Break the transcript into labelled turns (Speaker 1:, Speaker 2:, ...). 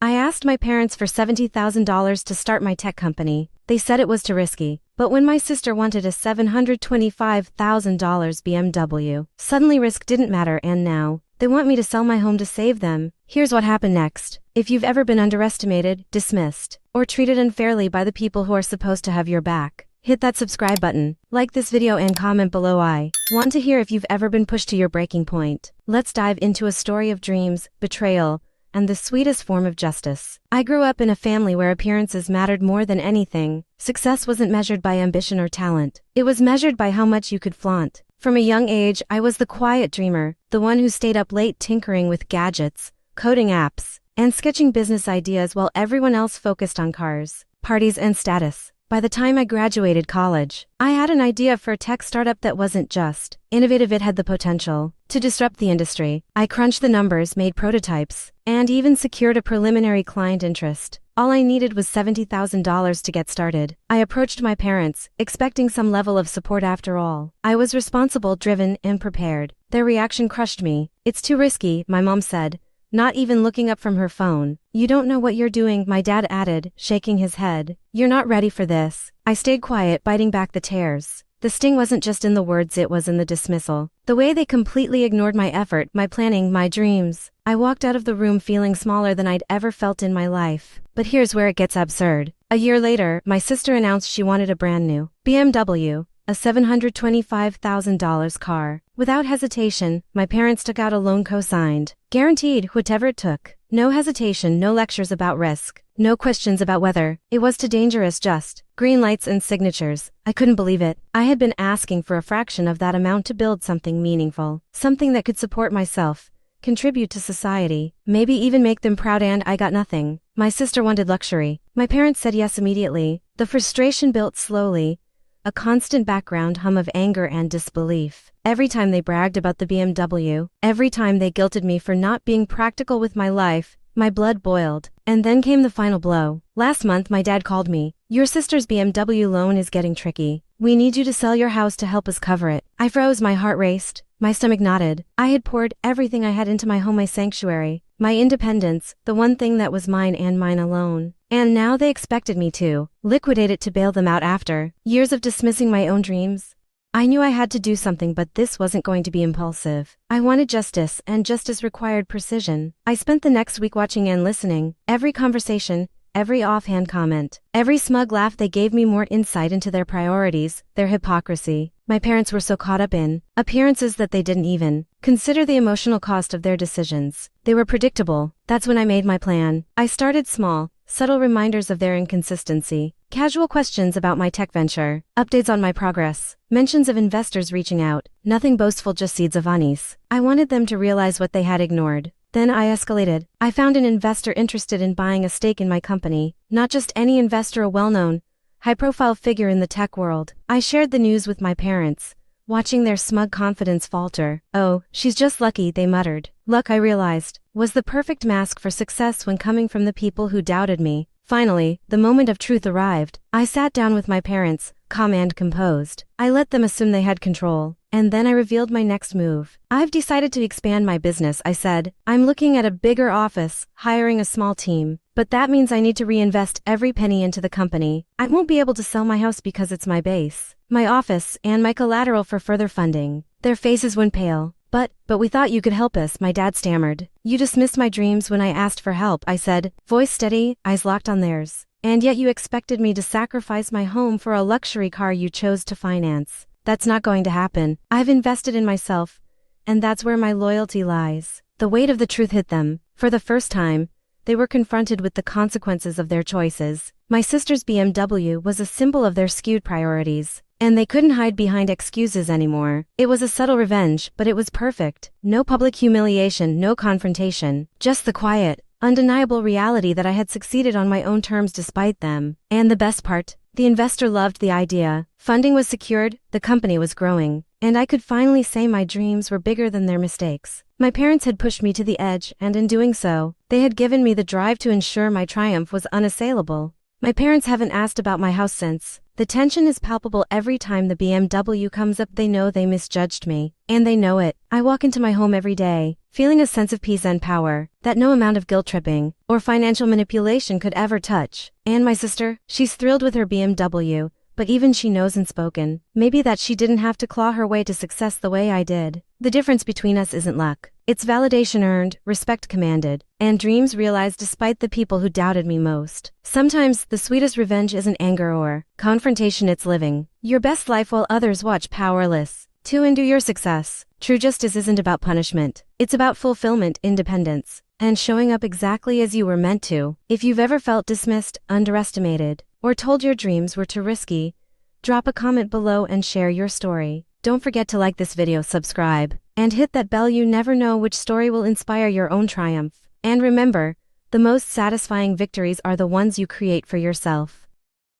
Speaker 1: I asked my parents for $70,000 to start my tech company. They said it was too risky. But when my sister wanted a $725,000 BMW, suddenly risk didn't matter, and now they want me to sell my home to save them. Here's what happened next. If you've ever been underestimated, dismissed, or treated unfairly by the people who are supposed to have your back, hit that subscribe button, like this video, and comment below. I want to hear if you've ever been pushed to your breaking point. Let's dive into a story of dreams, betrayal, and the sweetest form of justice. I grew up in a family where appearances mattered more than anything. Success wasn't measured by ambition or talent. It was measured by how much you could flaunt. From a young age, I was the quiet dreamer, the one who stayed up late tinkering with gadgets, coding apps, and sketching business ideas while everyone else focused on cars, parties, and status. By the time I graduated college, I had an idea for a tech startup that wasn't just innovative, it had the potential to disrupt the industry. I crunched the numbers, made prototypes, and even secured a preliminary client interest. All I needed was $70,000 to get started. I approached my parents, expecting some level of support. After all, I was responsible, driven, and prepared. Their reaction crushed me. "It's too risky," my mom said, not even looking up from her phone. "You don't know what you're doing," my dad added, shaking his head. "You're not ready for this." I stayed quiet, biting back the tears. The sting wasn't just in the words, it was in the dismissal. The way they completely ignored my effort, my planning, my dreams. I walked out of the room feeling smaller than I'd ever felt in my life. But here's where it gets absurd. A year later, my sister announced she wanted a brand new BMW, a $725,000 car. Without hesitation, my parents took out a loan co-signed, guaranteed, whatever it took. No hesitation, no lectures about risk, no questions about whether it was too dangerous, just green lights and signatures. I couldn't believe it. I had been asking for a fraction of that amount to build something meaningful, something that could support myself, contribute to society, maybe even make them proud, and I got nothing. My sister wanted luxury. My parents said yes immediately. The frustration built slowly, a constant background hum of anger and disbelief. Every time they bragged about the BMW, every time they guilted me for not being practical with my life, my blood boiled. And then came the final blow. Last month my dad called me. "Your sister's BMW loan is getting tricky. We need you to sell your house to help us cover it." I froze, my heart raced, my stomach knotted. I had poured everything I had into my home, my sanctuary, my independence, the one thing that was mine and mine alone. And now they expected me to liquidate it, to bail them out after years of dismissing my own dreams. I knew I had to do something, but this wasn't going to be impulsive. I wanted justice, and justice required precision. I spent the next week watching and listening. Every conversation, every offhand comment, every smug laugh they gave me more insight into their priorities, their hypocrisy. My parents were so caught up in appearances that they didn't even consider the emotional cost of their decisions. They were predictable. That's when I made my plan. I started small, subtle reminders of their inconsistency, casual questions about my tech venture, updates on my progress, mentions of investors reaching out, nothing boastful, just seeds of unease. I wanted them to realize what they had ignored. Then I escalated. I found an investor interested in buying a stake in my company. Not just any investor, a well-known, high-profile figure in the tech world. I shared the news with my parents, watching their smug confidence falter. "Oh, she's just lucky," they muttered. Luck, I realized, was the perfect mask for success when coming from the people who doubted me. Finally, the moment of truth arrived. I sat down with my parents, calm and composed. I let them assume they had control, and then I revealed my next move. "I've decided to expand my business," I said. "I'm looking at a bigger office, hiring a small team. But that means I need to reinvest every penny into the company. I won't be able to sell my house because it's my base, my office, and my collateral for further funding." Their faces went pale. But we thought you could help us," my dad stammered. "You dismissed my dreams when I asked for help," I said, voice steady, eyes locked on theirs. "And yet you expected me to sacrifice my home for a luxury car you chose to finance. That's not going to happen. I've invested in myself, and that's where my loyalty lies." The weight of the truth hit them. For the first time, they were confronted with the consequences of their choices. My sister's BMW was a symbol of their skewed priorities, and they couldn't hide behind excuses anymore. It was a subtle revenge, but it was perfect. No public humiliation, no confrontation, just the quiet, undeniable reality that I had succeeded on my own terms despite them. And the best part, the investor loved the idea. Funding was secured, the company was growing, and I could finally say my dreams were bigger than their mistakes. My parents had pushed me to the edge, and in doing so, they had given me the drive to ensure my triumph was unassailable. My parents haven't asked about my house since. The tension is palpable every time the BMW comes up. They know they misjudged me, and they know it. I walk into my home every day, feeling a sense of peace and power that no amount of guilt tripping or financial manipulation could ever touch. And my sister, she's thrilled with her BMW, but even she knows unspoken, maybe that she didn't have to claw her way to success the way I did. The difference between us isn't luck. It's validation earned, respect commanded, and dreams realized despite the people who doubted me most. Sometimes, the sweetest revenge isn't anger or confrontation, it's living your best life while others watch powerless to undo your success. True justice isn't about punishment. It's about fulfillment, independence, and showing up exactly as you were meant to. If you've ever felt dismissed, underestimated, or told your dreams were too risky, drop a comment below and share your story. Don't forget to like this video, subscribe, and hit that bell. You never know which story will inspire your own triumph. And remember, the most satisfying victories are the ones you create for yourself.